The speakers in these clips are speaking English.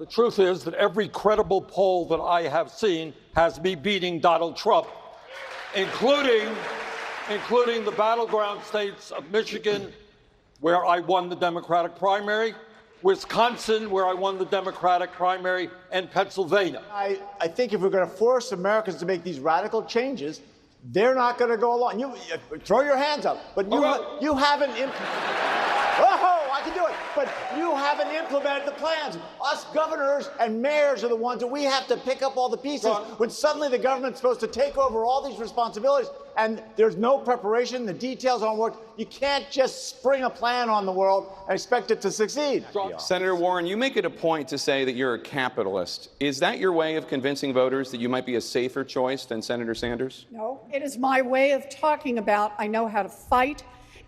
the truth is that every credible poll that I have seen has me beating Donald Trump, including the battleground states of Michigan, where I won the Democratic primary, Wisconsin, where I won the Democratic primary, and Pennsylvania. I think if we're going to force Americans to make these radical changes, they're not going to go along. You throw your hands up, but you haven't. I can do it. But you haven't implemented the plans. Us governors and mayors are the ones that we have to pick up all the pieces when suddenly the government's supposed to take over all these responsibilities and there's no preparation, the details aren't worked. You can't just spring a plan on the world and expect it to succeed. Senator Warren, you make it a point to say that you're a capitalist. Is that your way of convincing voters that you might be a safer choice than Senator Sanders? No, it is my way of talking about I know how to fight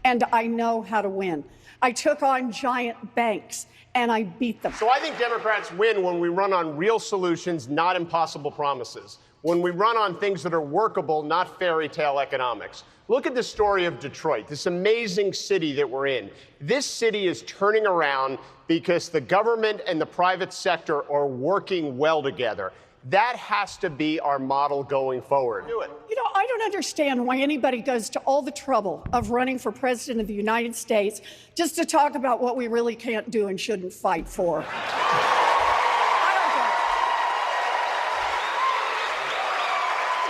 and I know how to win. I took on giant banks, and I beat them. So I think Democrats win when we run on real solutions, not impossible promises. When we run on things that are workable, not fairy tale economics. Look at the story of Detroit, this amazing city that we're in. This city is turning around because the government and the private sector are working well together. That has to be our model going forward. Do it. You know, I don't understand why anybody goes to all the trouble of running for president of the United States just to talk about what we really can't do and shouldn't fight for.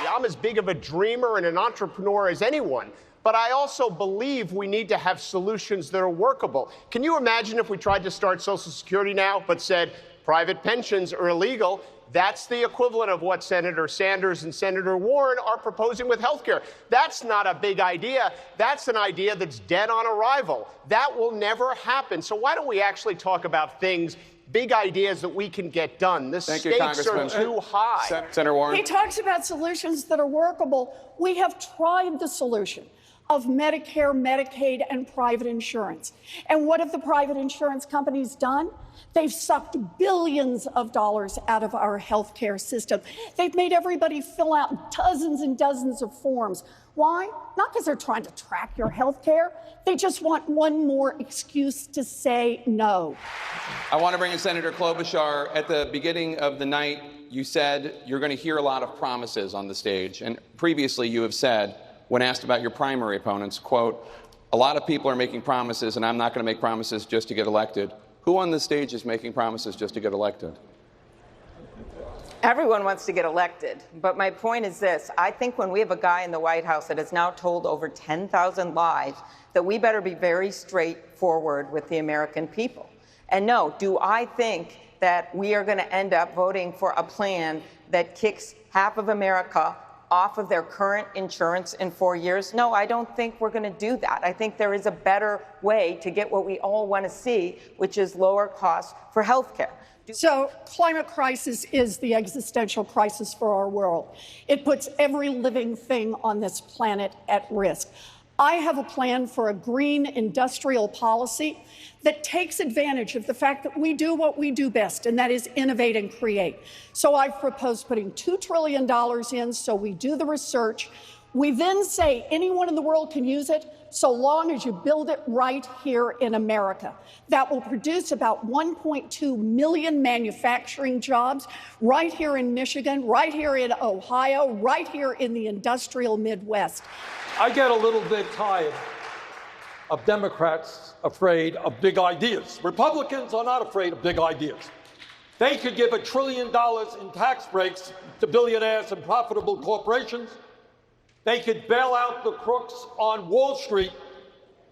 I'm as big of a dreamer and an entrepreneur as anyone, but I also believe we need to have solutions that are workable. Can you imagine if we tried to start Social Security now but said private pensions are illegal? That's the equivalent of what Senator Sanders and Senator Warren are proposing with health care. That's not a big idea. That's an idea that's dead on arrival. That will never happen. So why don't we actually talk about things, big ideas that we can get done? The stakes are too high. Senator Warren. He talks about solutions that are workable. We have tried the solution of Medicare, Medicaid, and private insurance. And what have the private insurance companies done? They've sucked billions of dollars out of our health care system. They've made everybody fill out dozens and dozens of forms. Why? Not because they're trying to track your health care. They just want one more excuse to say no. I want to bring in Senator Klobuchar. At the beginning of the night, you said you're going to hear a lot of promises on the stage. And previously you have said, when asked about your primary opponents, quote, a lot of people are making promises and I'm not going to make promises just to get elected. Who on the stage is making promises just to get elected? Everyone wants to get elected. But my point is this. I think when we have a guy in the White House that has now told over 10,000 lies, that we better be very straightforward with the American people. And no, do I think that we are going to end up voting for a plan that kicks half of America off of their current insurance in 4 years? No, I don't think we're going to do that. I think there is a better way to get what we all want to see, which is lower costs for health care. So climate crisis is the existential crisis for our world. It puts every living thing on this planet at risk. I have a plan for a green industrial policy that takes advantage of the fact that we do what we do best, and that is innovate and create. So I've proposed putting $2 trillion in, so we do the research. We then say anyone in the world can use it, so long as you build it right here in America. That will produce about 1.2 million manufacturing jobs right here in Michigan, right here in Ohio, right here in the industrial Midwest. I get a little bit tired of Democrats afraid of big ideas. Republicans are not afraid of big ideas. They could give $1 trillion in tax breaks to billionaires and profitable corporations. They could bail out the crooks on Wall Street.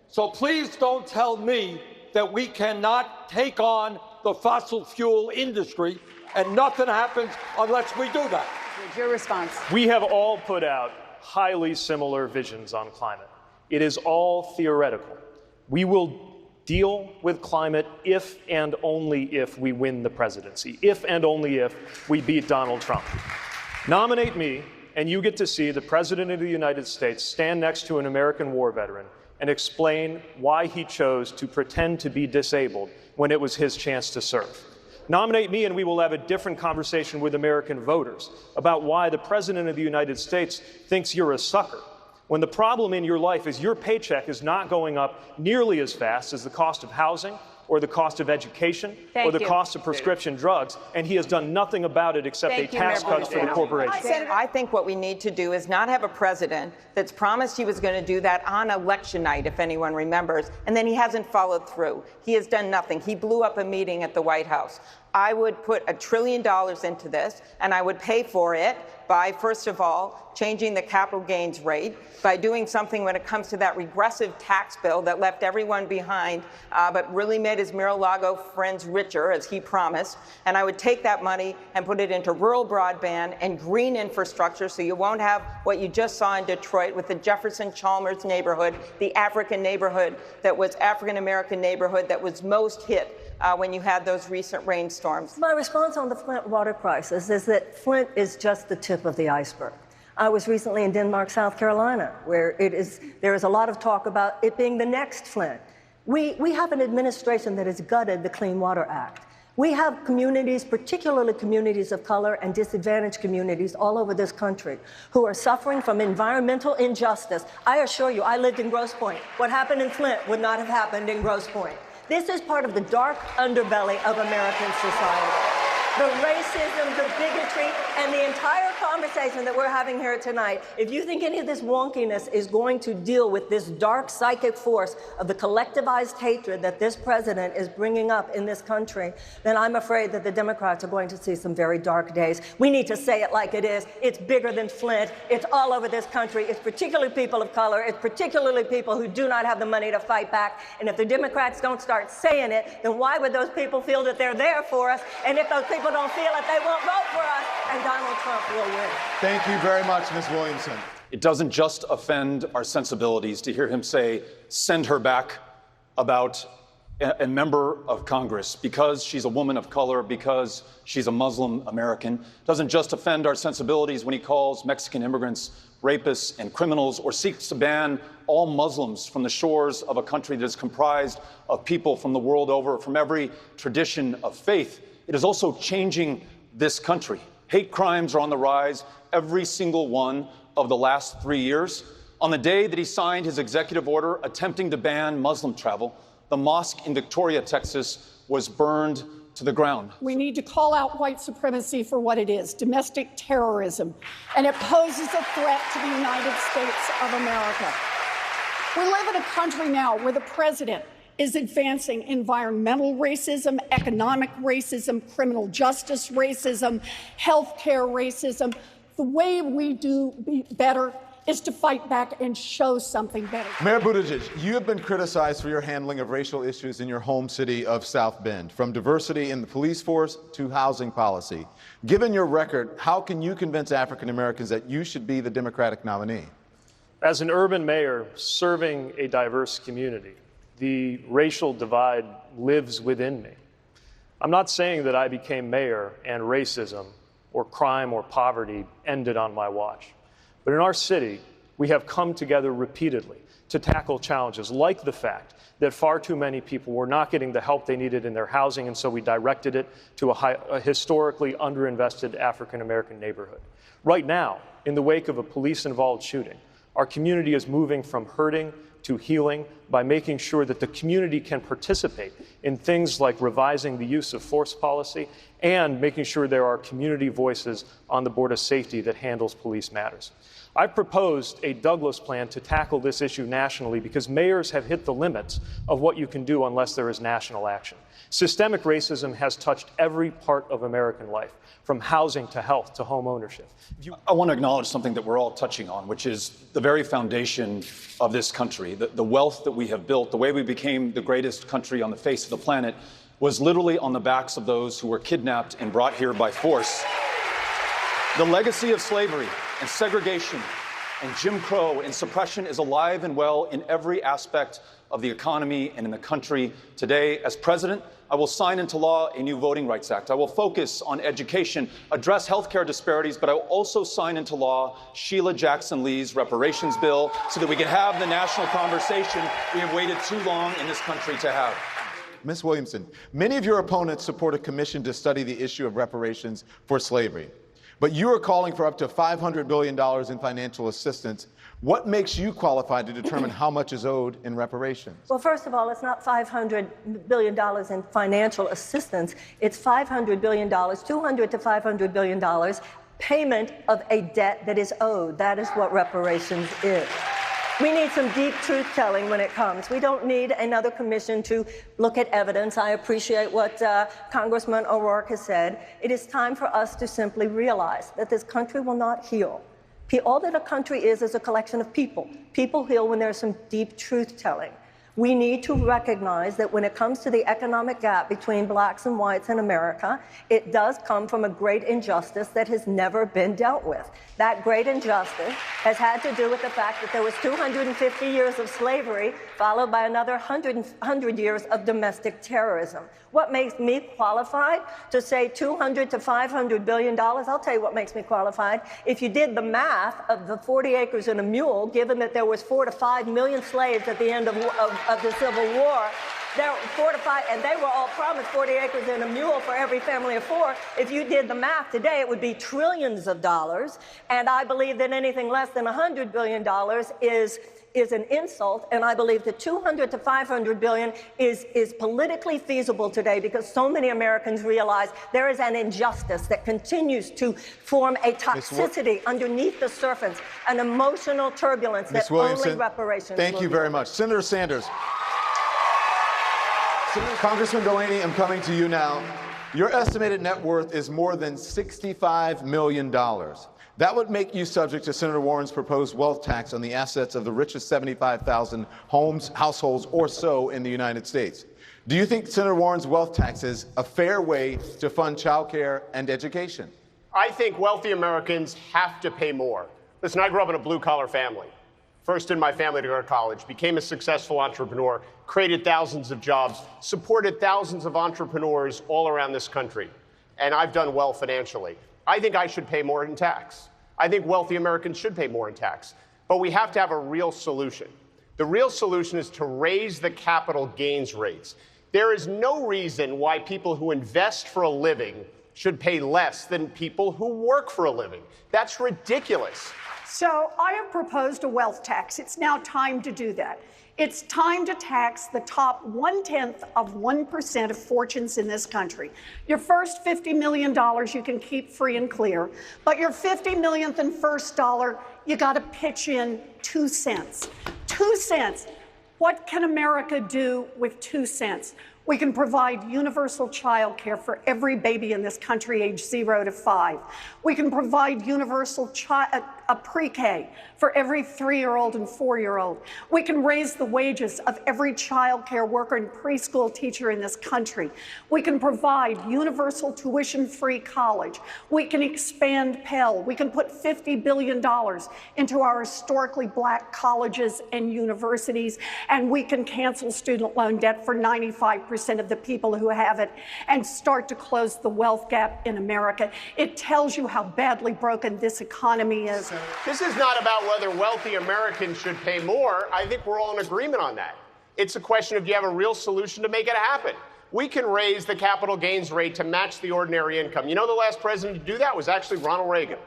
So please don't tell me that we cannot take on the fossil fuel industry and nothing happens unless we do that. Your response. We have all put out highly similar visions on climate. It is all theoretical. We will deal with climate if and only if we win the presidency, if and only if we beat Donald Trump. Nominate me, and you get to see the President of the United States stand next to an American war veteran and explain why he chose to pretend to be disabled when it was his chance to serve. Nominate me and we will have a different conversation with American voters about why the President of the United States thinks you're a sucker, when the problem in your life is your paycheck is not going up nearly as fast as the cost of housing or the cost of education or the cost of prescription drugs, and he has done nothing about it except a tax cuts for the corporations. I think what we need to do is not have a president that's promised he was going to do that on election night, if anyone remembers, and then he hasn't followed through. He has done nothing. He blew up a meeting at the White House. I would put $1 trillion into this, and I would pay for it by, first of all, changing the capital gains rate, by doing something when it comes to that regressive tax bill that left everyone behind, but really made his Mar-a-Lago friends richer, as he promised. And I would take that money and put it into rural broadband and green infrastructure, so you won't have what you just saw in Detroit with the Jefferson Chalmers neighborhood, the African neighborhood that was African-American neighborhood that was most hit when you had those recent rainstorms. My response on the Flint water crisis is that Flint is just the tip of the iceberg. I was recently in Denmark, South Carolina, where there is a lot of talk about it being the next Flint. We have an administration that has gutted the Clean Water Act. We have communities, particularly communities of color and disadvantaged communities all over this country, who are suffering from environmental injustice. I assure you, I lived in Grosse Pointe. What happened in Flint would not have happened in Grosse Pointe. This is part of the dark underbelly of American society. The racism, the bigotry, and the entire conversation that we're having here tonight, if you think any of this wonkiness is going to deal with this dark psychic force of the collectivized hatred that this president is bringing up in this country, then I'm afraid that the Democrats are going to see some very dark days. We need to say it like it is. It's bigger than Flint. It's all over this country. It's particularly people of color. It's particularly people who do not have the money to fight back. And if the Democrats don't start saying it, then why would those people feel that they're there for us? And if those people don't feel it, they won't vote for us, and Donald Trump will win. Thank you very much, Ms. Williamson. It doesn't just offend our sensibilities to hear him say, send her back, about a member of Congress because she's a woman of color, because she's a Muslim American. It doesn't just offend our sensibilities when he calls Mexican immigrants rapists and criminals, or seeks to ban all Muslims from the shores of a country that is comprised of people from the world over, from every tradition of faith. It is also changing this country. Hate crimes are on the rise, every single one of the last 3 years. On the day that he signed his executive order attempting to ban Muslim travel, the mosque in Victoria, Texas, was burned to the ground. We need to call out white supremacy for what it is, domestic terrorism, and it poses a threat to the United States of America. We live in a country now where the president is advancing environmental racism, economic racism, criminal justice racism, healthcare racism. The way we do better is to fight back and show something better. Mayor Buttigieg, you have been criticized for your handling of racial issues in your home city of South Bend, from diversity in the police force to housing policy. Given your record, how can you convince African Americans that you should be the Democratic nominee? As an urban mayor serving a diverse community, the racial divide lives within me. I'm not saying that I became mayor and racism or crime or poverty ended on my watch. But in our city, we have come together repeatedly to tackle challenges like the fact that far too many people were not getting the help they needed in their housing, and so we directed it to a historically underinvested African-American neighborhood. Right now, in the wake of a police-involved shooting, our community is moving from hurting to healing by making sure that the community can participate in things like revising the use of force policy and making sure there are community voices on the Board of Safety that handles police matters. I've proposed a Douglas plan to tackle this issue nationally because mayors have hit the limits of what you can do unless there is national action. Systemic racism has touched every part of American life, from housing to health to home ownership. I want to acknowledge something that we're all touching on, which is the very foundation of this country. The wealth that we have built, the way we became the greatest country on the face of the planet, was literally on the backs of those who were kidnapped and brought here by force. The legacy of slavery and segregation and Jim Crow and suppression is alive and well in every aspect of the economy and in the country today. As president, I will sign into law a new Voting Rights Act. I will focus on education, address healthcare disparities, but I will also sign into law Sheila Jackson Lee's reparations bill so that we can have the national conversation we have waited too long in this country to have. Ms. Williamson, many of your opponents support a commission to study the issue of reparations for slavery. But you are calling for up to $500 billion in financial assistance What makes you qualified to determine how much is owed in reparations? Well, first of all, it's not $500 billion in financial assistance. It's $500 billion, $200 to $500 billion, payment of a debt that is owed. That is what reparations is. We need some deep truth-telling when it comes. We don't need another commission to look at evidence. I appreciate what Congressman O'Rourke has said. It is time for us to simply realize that this country will not heal. All that a country is a collection of people. People heal when there's some deep truth-telling. We need to recognize that when it comes to the economic gap between blacks and whites in America, it does come from a great injustice that has never been dealt with. That great injustice has had to do with the fact that there was 250 years of slavery, followed by another 100 years of domestic terrorism. What makes me qualified to say $200 to $500 billion? I'll tell you what makes me qualified. If you did the math of the 40 acres and a mule, given that there was 4 to 5 million slaves at the end of the Civil War, there were 4 to 5, and they were all promised 40 acres and a mule for every family of 4. If you did the math today, it would be trillions of dollars. And I believe that anything less than $100 billion is an insult, and I believe that $200 to $500 billion is politically feasible today because so many Americans realize there is an injustice that continues to form a toxicity underneath the surface, an emotional turbulence that only reparations thank you very much. Senator Sanders. Congressman Delaney, I'm coming to you now. Your estimated net worth is more than $65 million. That would make you subject to Senator Warren's proposed wealth tax on the assets of the richest 75,000 households or so in the United States. Do you think Senator Warren's wealth tax is a fair way to fund child care and education? I think wealthy Americans have to pay more. Listen, I grew up in a blue-collar family. First in my family to go to college, became a successful entrepreneur, created thousands of jobs, supported thousands of entrepreneurs all around this country. And I've done well financially. I think I should pay more in tax. I think wealthy Americans should pay more in tax. But we have to have a real solution. The real solution is to raise the capital gains rates. There is no reason why people who invest for a living should pay less than people who work for a living. That's ridiculous. So I have proposed a wealth tax. It's now time to do that. It's time to tax the top 0.1% of fortunes in this country. Your first $50 million you can keep free and clear, but your 50 millionth and first dollar, you got to pitch in 2 cents. 2 cents. What can America do with 2 cents? We can provide universal child care for every baby in this country aged 0 to 5. We can provide universal pre-K for every 3-year-old and 4-year-old. We can raise the wages of every child care worker and preschool teacher in this country. We can provide universal tuition-free college. We can expand Pell. We can put $50 billion into our historically black colleges and universities, and we can cancel student loan debt for 95% of the people who have it and start to close the wealth gap in America. It tells you how badly broken this economy is. This is not about whether wealthy Americans should pay more. I think we're all in agreement on that. It's a question of, do you have a real solution to make it happen? We can raise the capital gains rate to match the ordinary income. You know, the last president to do that was actually Ronald Reagan.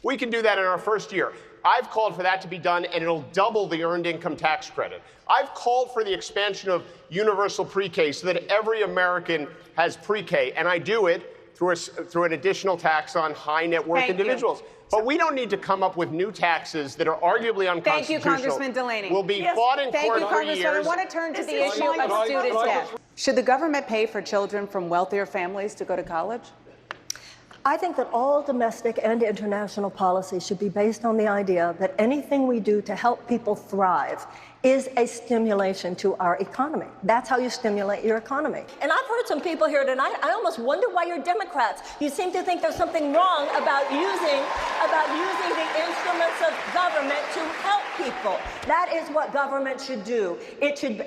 We can do that in our first year. I've called for that to be done, and it'll double the earned income tax credit. I've called for the expansion of universal pre-K so that every American has pre-K, and I do it through an additional tax on high net worth individuals. But we don't need to come up with new taxes that are arguably unconstitutional. Thank you, Congressman Delaney. Will be fought in court for years. I want to turn to the issue of student debt. Should the government pay for children from wealthier families to go to college? I think that all domestic and international policy should be based on the idea that anything we do to help people thrive is a stimulation to our economy. That's how you stimulate your economy. And I've heard some people here tonight, I almost wonder why you're Democrats. You seem to think there's something wrong about using the instruments of government to help people. That is what government should do.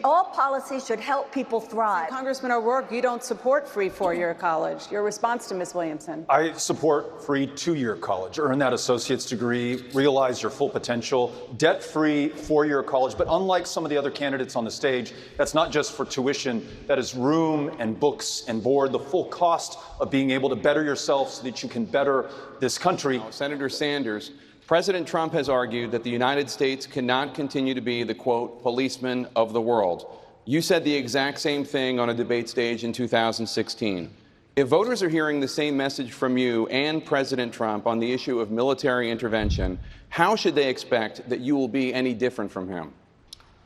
All policy should help people thrive. So, Congressman O'Rourke, you don't support free 4-year college. Your response to Ms. Williamson? I support free 2-year college. Earn that associate's degree, realize your full potential, debt-free 4-year college, but unlike some of the other candidates on the stage, that's not just for tuition, that is room and books and board, the full cost of being able to better yourself so that you can better this country. Senator Sanders President Trump has argued that the United States cannot continue to be the, quote, policeman of the world. You said the exact same thing on a debate stage in 2016. If voters are hearing the same message from you and President Trump on the issue of military intervention, how should they expect that you will be any different from him?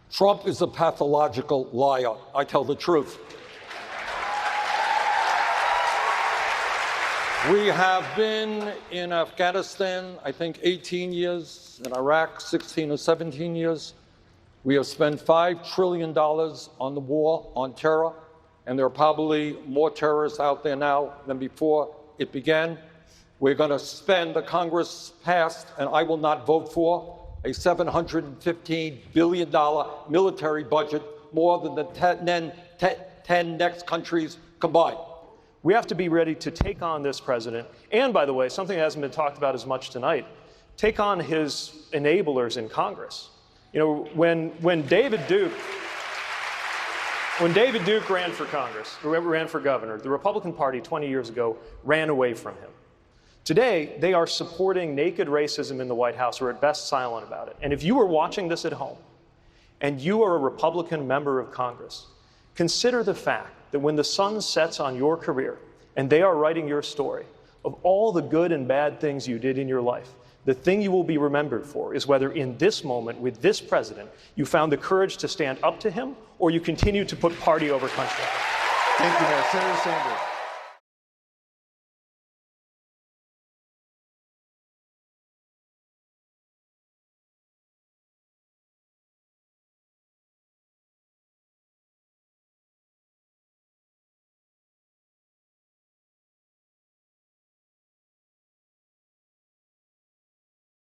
Trump is a pathological liar. I tell the truth. We have been in Afghanistan, I think, 18 years, in Iraq, 16 or 17 years. We have spent $5 trillion on the war on terror, and there are probably more terrorists out there now than before it began. We're going to spend, the Congress passed, and I will not vote for, a $715 billion military budget, more than the 10 next countries combined. We have to be ready to take on this president. And, by the way, something that hasn't been talked about as much tonight, take on his enablers in Congress. You know, when David Duke ran for Congress, ran for governor, the Republican Party 20 years ago ran away from him. Today, they are supporting naked racism in the White House, or at best silent about it. And if you are watching this at home, and you are a Republican member of Congress, consider the fact that when the sun sets on your career, and they are writing your story, of all the good and bad things you did in your life, the thing you will be remembered for is whether in this moment, with this president, you found the courage to stand up to him, or you continue to put party over country. Thank you, Mayor. Senator Sanders.